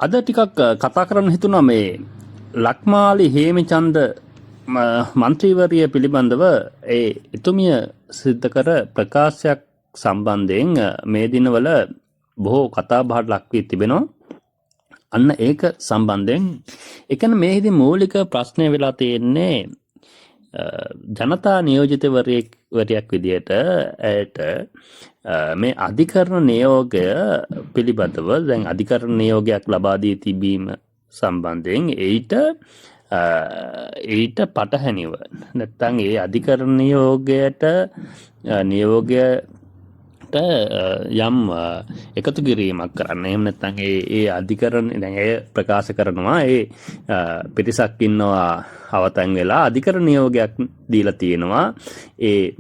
අද ටිකක් කතා කරන්න හිතුණා මේ ලක්මාලි හේමචන්ද මන්ත්‍රීවරිය පිළිබඳව ඒ එතුමිය සිද්ධ කර ප්‍රකාශයක් සම්බන්ධයෙන් මේ දිනවල බොහෝ කතා බහට ලක් වී තිබෙනවා. අන්න ඒක සම්බන්ධයෙන් එකන මේහිදී මූලික ප්‍රශ්නය වෙලා තියෙන්නේ ජනතා නියෝජිතවරයෙක් විදියට ඇයට මේ අධිකරණ නියෝගය පිළිබඳව දැන් අධිකරණ නියෝගයක් ලබා දී තිබීම සම්බන්ධයෙන් ඊට පටහැනිව නැත්නම් ඒ අධිකරණ නියෝගයට යම් එකතු කිරීමක් කරන්න. එහෙම නැත්නම් ඒ අධිකරණ දැන් එය ප්‍රකාශ කරනවා ඒ පිරිසක් ඉන්නවා අවතන් වෙලා අධිකරණ නියෝගයක් දීලා තියෙනවා ඒ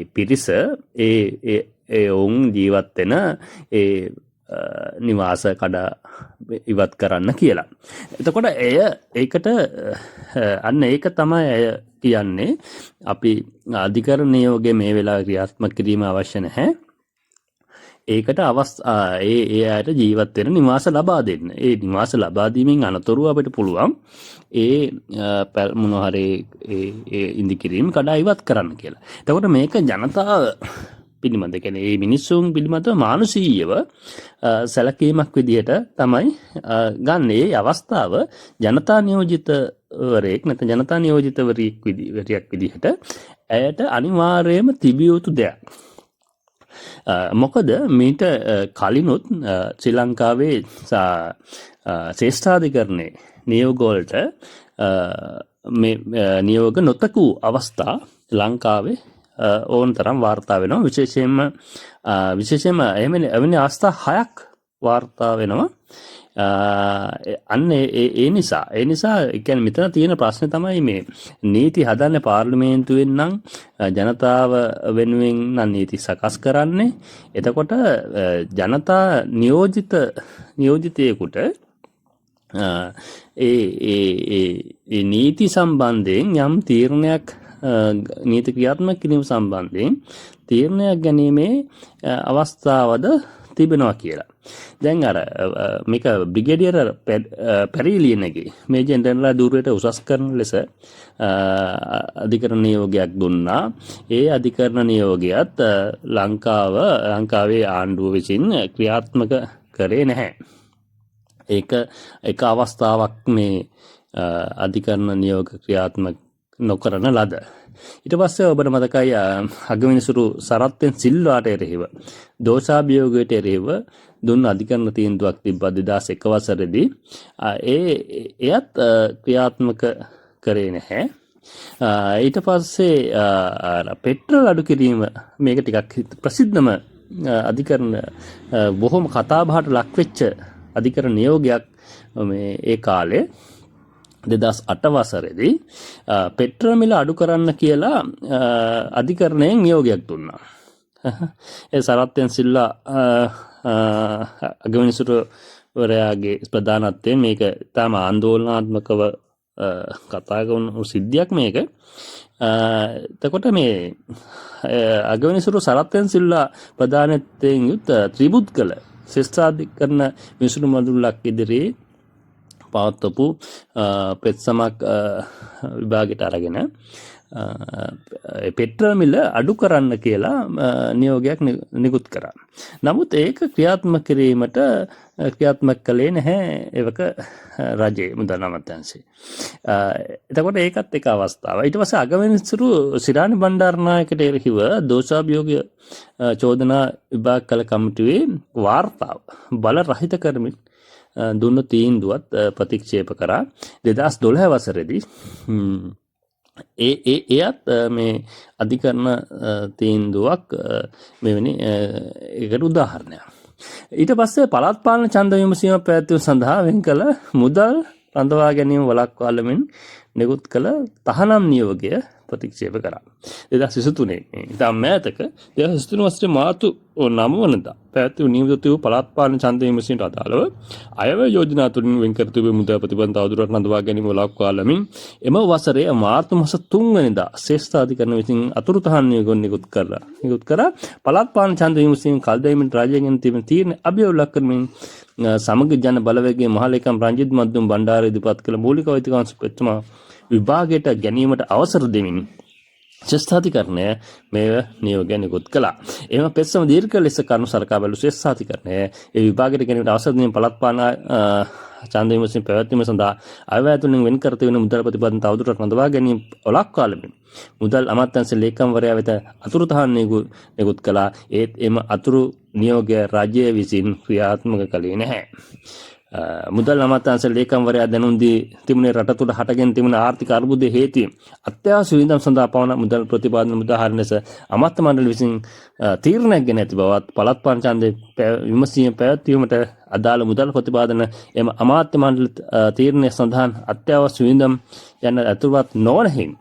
පිරිස ඒ ඔවුන් ජීවත් වෙන ඒ නිවාස කඩා ඉවත් කරන්න කියලා. එතකොට ඒකට අන්න ඒක තමයි අය කියන්නේ අපි අධිකරණ නියෝගය මේ වෙලාවේ ක්‍රියාත්මක කිරීම අවශ්‍ය නැහැ. ඒකට ඒ අයට ජීවත් වෙන නිවාස ලබා දෙන්න. ඒ නිවාස ලබා දීමෙන් අනතුරුව අපිට පුළුවන් ඒ මොනහරි ඒ ඉදිකිරීම කඩා ඉවත් කරන්න කියලා. එතකොට මේක ජනතාව පිළිබඳ කියන්නේ මේ මිනිස්සුන් පිළිබඳව මානසිකව සැලකීමක් විදිහට තමයි ගන්න. ඒ අවස්ථාව ජනතා නියෝජිතවරයෙක් නැත්නම් ජනතා නියෝජිතවරියක් විදිහට ඇයට අනිවාර්යයෙන්ම තිබිය යුතු දෙයක්. මොකද මීට කලිනුත් ශ්‍රී ලංකාවේ ශ්‍රේෂ්ඨාධිකරණයේ නියෝග වලට මේ නියෝග නොතකූ අවස්ථා ලංකාවේ ඕන තරම් වාර්තා වෙනවා. විශේෂයෙන්ම එවැනි අවස්ථා 6ක් වාර්තා වෙනවා. අන්න ඒ නිසා කියන්නේ මෙතන තියෙන ප්‍රශ්නේ තමයි මේ නීති හදන්නේ පාර්ලිමේන්තුවෙන් නම් ජනතාව වෙනුවෙන් නම් නීති සකස් කරන්නේ. එතකොට ජනතා නියෝජිතයෙකුට ඒ නීති සම්බන්ධයෙන් යම් තීරණයක් නීති ක්‍රියාත්මක කිරීම සම්බන්ධයෙන් තීරණයක් ගැනීමේ අවස්ථාවද තිබෙනවා කියලා. දැන් අර මේක බ්‍රිගේඩියර් පැරිලියනගේ මේ ජෙනරල්ලා දුරට උසස් කරන ලෙස අධිකරණ නියෝගයක් දුන්නා. ඒ අධිකරණ නියෝගයත් ලංකාවේ ආණ්ඩුව විසින් ක්‍රියාත්මක කරේ නැහැ. ඒක එක අවස්ථාවක් මේ අධිකරණ නියෝග ක්‍රියාත්මක නොකරන ලද. ඊට පස්සේ ඔබට මතකයි අගවිනිසුරු සරත්ෙන් සිල්වාට එරෙහිව දෝෂාභියෝගයට එරෙහිව දුන්න අධිකරණ තීන්දුවක් තිබ්බා 2001 වසරේදී. එයත් ක්‍රියාත්මක කරේ නැහැ. ඊට පස්සේ පෙට්‍රල් අඩු කිරීම මේක ටිකක් ප්‍රසිද්ධම අධිකරණ බොහොම කතාබහට ලක්වෙච්ච අධිකරණ නියෝගයක් මේ ඒ කාලේ 2008 වසරේදී පෙට්‍රල් මිල අඩු කරන්න කියලා අධිකරණයෙන් නියෝගයක් දුන්නා. ඒ සරත්යන් සිල්ලා අගවිනිසුරුවරයාගේ ප්‍රධානත්වයෙන් මේක තාම ආందోලනාත්මකව කතා කරන සිද්ධියක් මේක. එතකොට මේ අගවිනිසුරු සරත්යන් සිල්ලා ප්‍රධානත්වයෙන් යුත් ත්‍රිබුද්ගල ශ්‍රේෂ්ඨාධිකරණ විසුණු මඳුල්ලක් ඉදිරියේ පවත්වපු පෙත්සමක් විභාගයට අරගෙන පෙට්‍රල් මිල අඩු කරන්න කියලා නියෝගයක් නිකුත් කරා. නමුත් ඒක ක්‍රියාත්මක කිරීමට ක්‍රියාත්මක කළේ නැහැ එවක රජයේ මුදල් අමාත්‍යාංශය. එතකොට ඒකත් එක අවස්ථාවක්. ඊට පස්සේ අගවිනිසුරු සිරානි බණ්ඩාරනායකට එරෙහිව දෝෂාභියෝග චෝදනා විභාග කළ කමිටුවේ වාර්තාව බල රහිත කරමින් දුන්න තීන්දුවත් ප්‍රතික්ෂේප කරා 2012 වසරේදී. එයත් මේ අධිකරණ තීන්දුවක් මෙවැනි ඒකට උදාහරණයක්. ඊට පස්සේ පළාත් පාලන ඡන්ද විමසීම පැවැත්වීම සඳහා වෙන් කළ මුදල් රඳවා ගැනීම වළක්වාලමින් නිකුත් කළ තහනම් නියෝගය ප්‍රතික්ෂේප කරා. 2023 ඉතාම මෑතක 2023 වසරේ මාර්තු 9 වනදා පැවැත්වූ නියමිත වූ පළාත් පාලන ඡන්ද විමසීමට අදාළව අයවැය යෝජනා තුලින් වෙන් කර තිබූ මුදල් ප්‍රතිබන්ධ තවදුරටත් රඳවා ගැනීම වළක්වාලමින් එම වසරේ මාර්තු මාස 3 වෙනිදා ශ්‍රේෂ්ඨාධිකරණ විසින් අතුරු තහනම් නියෝග නිකුත් කරා. පළාත් පාලන ඡන්ද විමසීම කල්දැවීමට රාජ්‍යයෙන් තිබෙන තීරණ අභියෝග කරමින් සමග ජන බලවේගයේ මහලේකම් රංජිත් මද්දුම් බණ්ඩාර ඉදිරිපත් කළ මූලික අයිතිකාංශ පෙත්තුමා විභාගයට ගැනීමට අවසර දෙමින් ශ්‍රේෂ්ඨාධිකරණය මේ නියෝගය නිකුත් කළා. එම පෙත්සම දීර්ඝ ලෙස කරුණු සලකා බැලූ ශ්‍රේෂ්ඨාධිකරණය ඒ විභාගයට ගැනීමට අවසර දීම පළාත් පාලන ඡන්ද විමසීම පැවැත්වීම සඳහා අයවැයතුලින් වෙන් කර තිබෙන මුදල් ප්‍රතිපදාන තවදුරටත් රඳවා ගැනීම වළක්වා ලැබීම. මුදල් අමාත්‍යාංශ ලේකම්වරයා වෙත අතුරුතහන් නිකුත් කළා. ඒත් එම අතුරු නියෝගය රාජ්‍ය විසින් ක්‍රියාත්මක කළේ නැහැ. මුදල් අමාත්‍යාංශ ලේකම්වරයා දැනුම් දී තිබුණේ රට තුළ හටගෙන තිබුණ ආර්ථික අර්බුදයේ හේතුවෙන් අත්‍යවශ්‍ය වියදම් සඳහා පවන මුදල් ප්‍රතිපාදන මුදාහරණ ලෙස අමාත්‍ය මණ්ඩල විසින් තීරණයක් ගෙන ඇති බවත් පළාත් පාලන ඡන්දයේ විමසීම පැවැත්වීමට අදාළ මුදල් ප්‍රතිපාදන එම අමාත්‍ය මණ්ඩල තීරණය සඳහන් අත්‍යවශ්‍ය වියදම් යන ඇතුළත් නොවන හිමි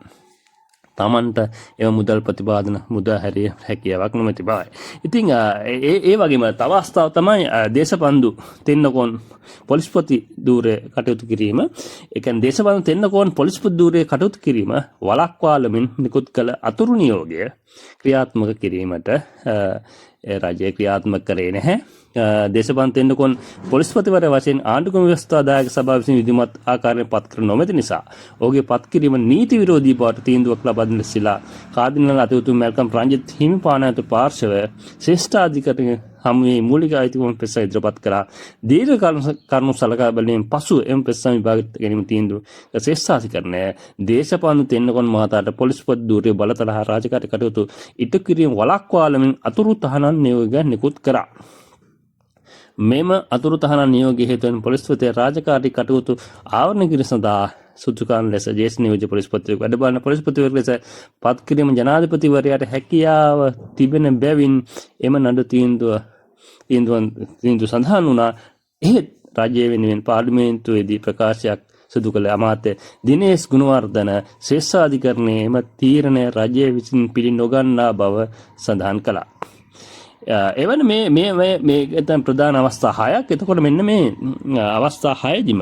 තමන්ට එම මුදල් ප්‍රතිපාදන මුදා හැරිය හැකියාවක් නොමැති බවයි. ඉතින් ඒ වගේම තව අවස්ථාවක් තමයි දේශපන්දු තෙන්නකෝන් පොලිස්පති ධූරයේ කටයුතු කිරීම. ඒ කියන්නේ දේශපන්දු තෙන්නකෝන් පොලිස්පති ධූරයේ කටයුතු කිරීම වළක්වාලමින් නිකුත් කළ අතුරු නියෝගය ක්‍රියාත්මක කිරීමට රජය ක්‍රියාත්මක කරේ නැහැ. දේශපාලන තෙන්නකෝන් පොලිස්පතිවරයා වශයෙන් ආණ්ඩුක්‍රම ව්‍යවස්ථාදායක සභාව විසින් විධිමත් ආකාරයෙන් පත් කර නොමැති නිසා ඔහුගේ පත් කිරීම නීති විරෝධී බවට තීන්දුවක් ලබා දෙන ලෙසලා කාදිනල් අතිඋතුම් මැල්කම් රංජිත් හිමිපාණන් ඇතු පාර්ශවය ශ්‍රේෂ්ඨාධිකරණ හමුවේ මූලික අයිතිකම් පෙත්සම ඉදිරිපත් කළා. දීර්ඝ කරුණු සලකා බැලීමෙන් පසු එම පෙත්සම විභාගයට ගැනීම තීන්දුව ශ්‍රේෂ්ඨාධිකරණය දේශපාලන තෙන්නකෝන් මහතාට පොලිස්පති ධූරයේ බලතල හා රාජකාරී කටයුතු ඉටු කිරීම වළක්වාලමින් අතුරු තහනම් නියෝගයක් නිකුත් කරා. මෙම අතුරු තහනම් නියෝගයේ හේතුවෙන් පොලිස්පතිය රාජකාරී කටයුතු ආවරණය කිරීම සඳහා සුදුකාන් ලෙස ජ්‍යෙෂ්ඨ නියෝජ්‍ය පොලිස්පතිවරයෙකු වැඩ බලන පොලිස්පතිවරයෙකු ලෙස පත් කිරීම ජනාධිපතිවරයාට හැකියාව තිබෙන බැවින් එම නඩු තීන්දුව සඳහන් වුණා. එහෙත් රජය වෙනුවෙන් පාර්ලිමේන්තුවේදී ප්‍රකාශයක් සිදු කළ අමාත්‍ය දිනේෂ් ගුණවර්ධන ශ්‍රේෂ්ඨාධිකරණයේ එම තීරණය රජය විසින් පිළි නොගන්නා බව සඳහන් කළා. එවන මේ ප්‍රධාන අවස්ථා 6ක්. එතකොට මෙන්න මේ අවස්ථා 6දිම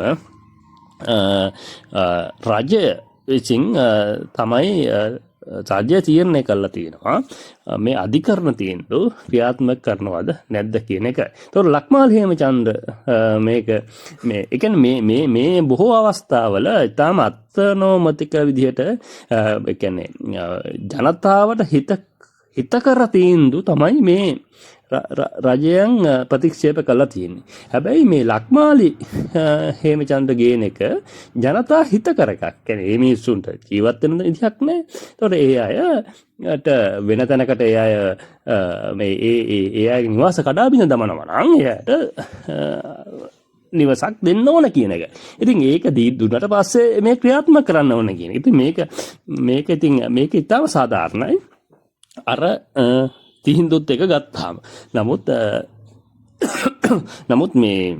රජය විසින් තමයි රජය තීරණය කළා තියෙනවා මේ අධිකරණ තීන්දුව ක්‍රියාත්මක කරනවද නැද්ද කියන එක. ඒතකොට ලක්මාල් හේමචන්ද්‍ර මේක ඒ කියන්නේ මේ බොහෝ අවස්ථාවල ඊටම අත්නෝමතික විදිහට ඒ කියන්නේ ජනතාවට හිතකර තීන්දුව තමයි මේ රජයන් ප්‍රතික්ෂේප කළා තියෙන්නේ. හැබැයි මේ ලක්මාලි හේමචන්ද්‍ර ගේන එක ජනතා හිතකර එකක්. කියන්නේ මේ මිනිස්සුන්ට ජීවත් වෙන විදිහක් නැහැ. ඒතකොට ඒ අයට වෙන තැනකට ඒ අය මේ ඒ අයගේ නිවාස කඩා බිඳ දමනවා නම් එයාට නිවසක් දෙන්න ඕන කියන එක. ඉතින් ඒක දුන්නට පස්සේ මේ ක්‍රියාත්මක කරන්න ඕන කියන එක. ඉතින් මේක ඉතාම සාධාරණයි. අර තීන්දුවත් එක ගත්තාම. නමුත් මේ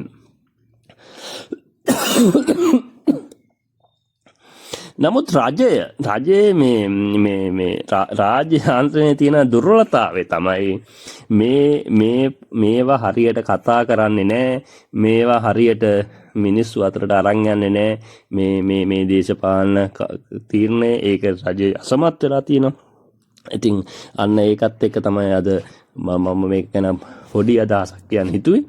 නමුත් රජයේ මේ රාජ්‍ය යාන්ත්‍රණයේ තියෙන දුර්වලතාවය තමයි මේවා හරියට කතා කරන්නේ නැහැ. මේවා හරියට මිනිස්සු අතරට අරන් යන්නේ නැහැ. මේ දේශපාලන තීරණය ඒක රජය අසමත් වෙලා තියෙනවා. ඉතින් අන්න ඒකත් එක්ක තමයි අද මම මේක ගැන පොඩි අදහසක් කියන්න හිතුවේ.